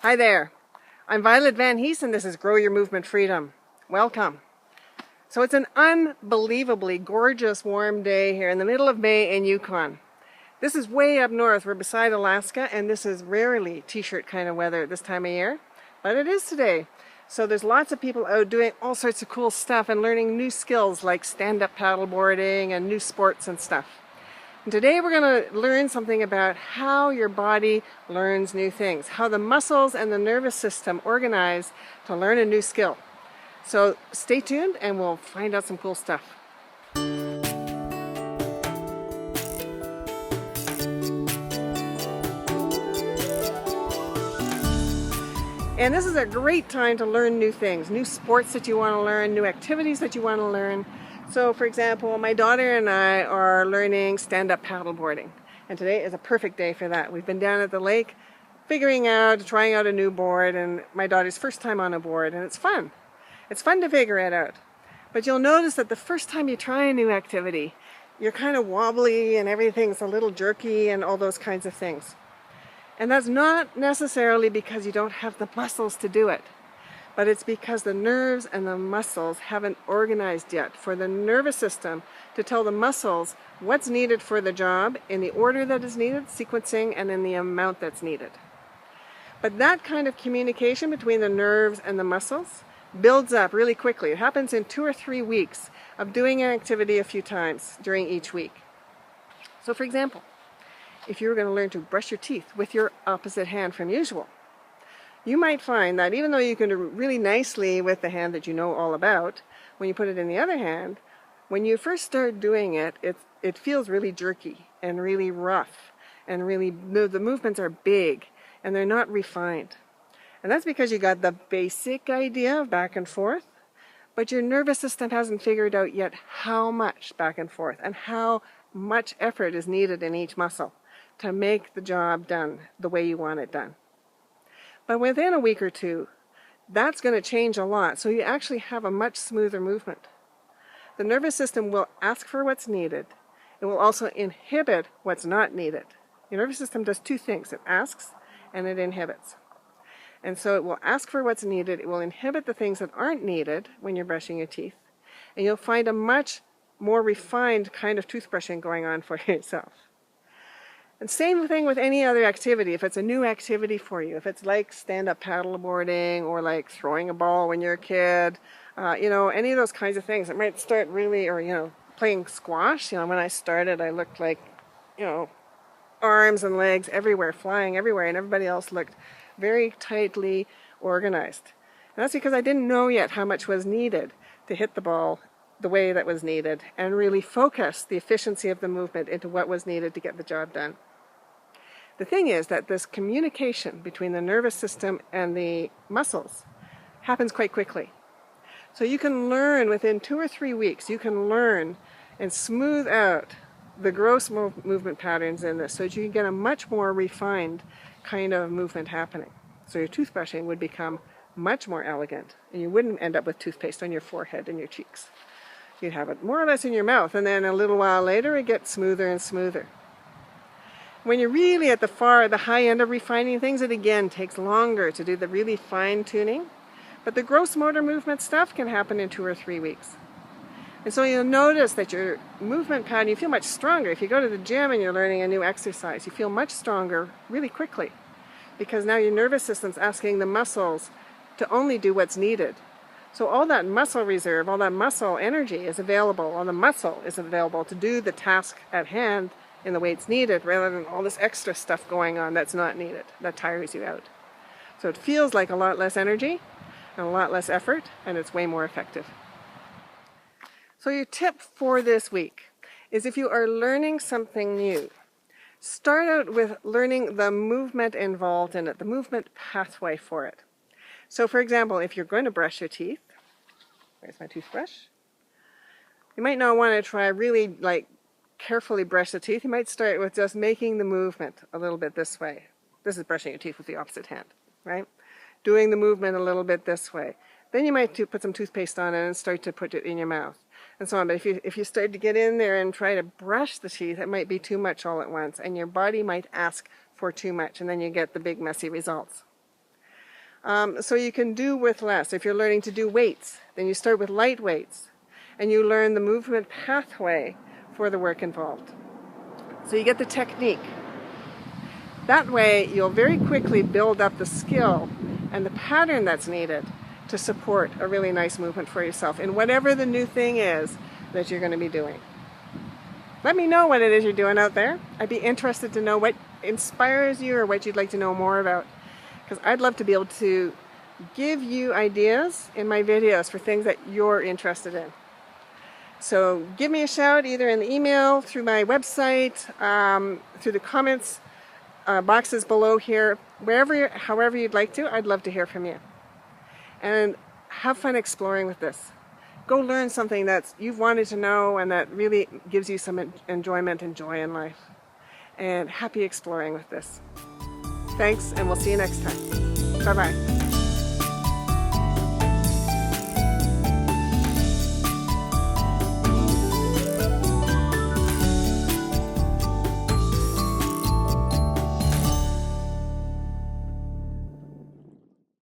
Hi there, I'm Violet Van Hees and this is Grow Your Movement Freedom. Welcome. So it's an unbelievably gorgeous warm day here in the middle of May in Yukon. This is way up north, we're beside Alaska, and this is rarely t-shirt kind of weather at this time of year, but it is today. So there's lots of people out doing all sorts of cool stuff and learning new skills like stand-up paddleboarding and new sports and stuff. And today we're going to learn something about how your body learns new things, how the muscles and the nervous system organize to learn a new skill. So stay tuned and we'll find out some cool stuff. And this is a great time to learn new things, new sports that you want to learn, new activities that you want to learn. So for example, my daughter and I are learning stand-up paddleboarding. And today is a perfect day for that. We've been down at the lake trying out a new board, and my daughter's first time on a board, and it's fun. It's fun to figure it out. But you'll notice that the first time you try a new activity, you're kind of wobbly and everything's a little jerky and all those kinds of things. And that's not necessarily because you don't have the muscles to do it, but it's because the nerves and the muscles haven't organized yet for the nervous system to tell the muscles what's needed for the job in the order that is needed, sequencing, and in the amount that's needed. But that kind of communication between the nerves and the muscles builds up really quickly. It happens in 2 or 3 weeks of doing an activity a few times during each week. So for example, if you were going to learn to brush your teeth with your opposite hand from usual, you might find that even though you can do really nicely with the hand that you know all about, when you put it in the other hand, when you first start doing it, it feels really jerky and really rough, and really the movements are big and they're not refined. And that's because you got the basic idea of back and forth, but your nervous system hasn't figured out yet how much back and forth and how much effort is needed in each muscle to make the job done the way you want it done. But within a week or two, that's going to change a lot, so you actually have a much smoother movement. The nervous system will ask for what's needed. It will also inhibit what's not needed. Your nervous system does 2 things. It asks and it inhibits. And so it will ask for what's needed. It will inhibit the things that aren't needed when you're brushing your teeth. And you'll find a much more refined kind of toothbrushing going on for yourself. And same thing with any other activity. If it's a new activity for you, if it's like stand-up paddleboarding or like throwing a ball when you're a kid, any of those kinds of things. It might start really, or playing squash. When I started, I looked like, arms and legs everywhere, flying everywhere, and everybody else looked very tightly organized. And that's because I didn't know yet how much was needed to hit the ball the way that was needed and really focus the efficiency of the movement into what was needed to get the job done. The thing is that this communication between the nervous system and the muscles happens quite quickly. So you can learn within 2 or 3 weeks, you can learn and smooth out the gross movement patterns in this so that you can get a much more refined kind of movement happening. So your toothbrushing would become much more elegant and you wouldn't end up with toothpaste on your forehead and your cheeks. You'd have it more or less in your mouth, and then a little while later it gets smoother and smoother. When you're really at the high end of refining things, it again takes longer to do the really fine tuning, but the gross motor movement stuff can happen in 2 or 3 weeks. And so you'll notice that your movement pattern, you feel much stronger. If you go to the gym and you're learning a new exercise, you feel much stronger really quickly, because now your nervous system's asking the muscles to only do what's needed. So all that muscle reserve, all that muscle energy is available, all the muscle is available to do the task at hand in the way it's needed, rather than all this extra stuff going on that's not needed, that tires you out. So it feels like a lot less energy and a lot less effort, and it's way more effective. So your tip for this week is, if you are learning something new, start out with learning the movement involved in it, the movement pathway for it. So for example, if you're going to brush your teeth, where's my toothbrush? You might not want to try really carefully brush the teeth. You might start with just making the movement a little bit this way. This is brushing your teeth with the opposite hand, right? Doing the movement a little bit this way. Then you might put some toothpaste on it and start to put it in your mouth, and so on. But if you start to get in there and try to brush the teeth, it might be too much all at once, and your body might ask for too much, and then you get the big messy results. So you can do with less. If you're learning to do weights, then you start with light weights and you learn the movement pathway for the work involved. So you get the technique. That way you'll very quickly build up the skill and the pattern that's needed to support a really nice movement for yourself in whatever the new thing is that you're going to be doing. Let me know what it is you're doing out there. I'd be interested to know what inspires you or what you'd like to know more about, because I'd love to be able to give you ideas in my videos for things that you're interested in. So give me a shout either in the email, through my website, through the comments boxes below here, however you'd like to. I'd love to hear from you. And have fun exploring with this. Go learn something that you've wanted to know and that really gives you some enjoyment and joy in life. And happy exploring with this. Thanks, and we'll see you next time. Bye-bye.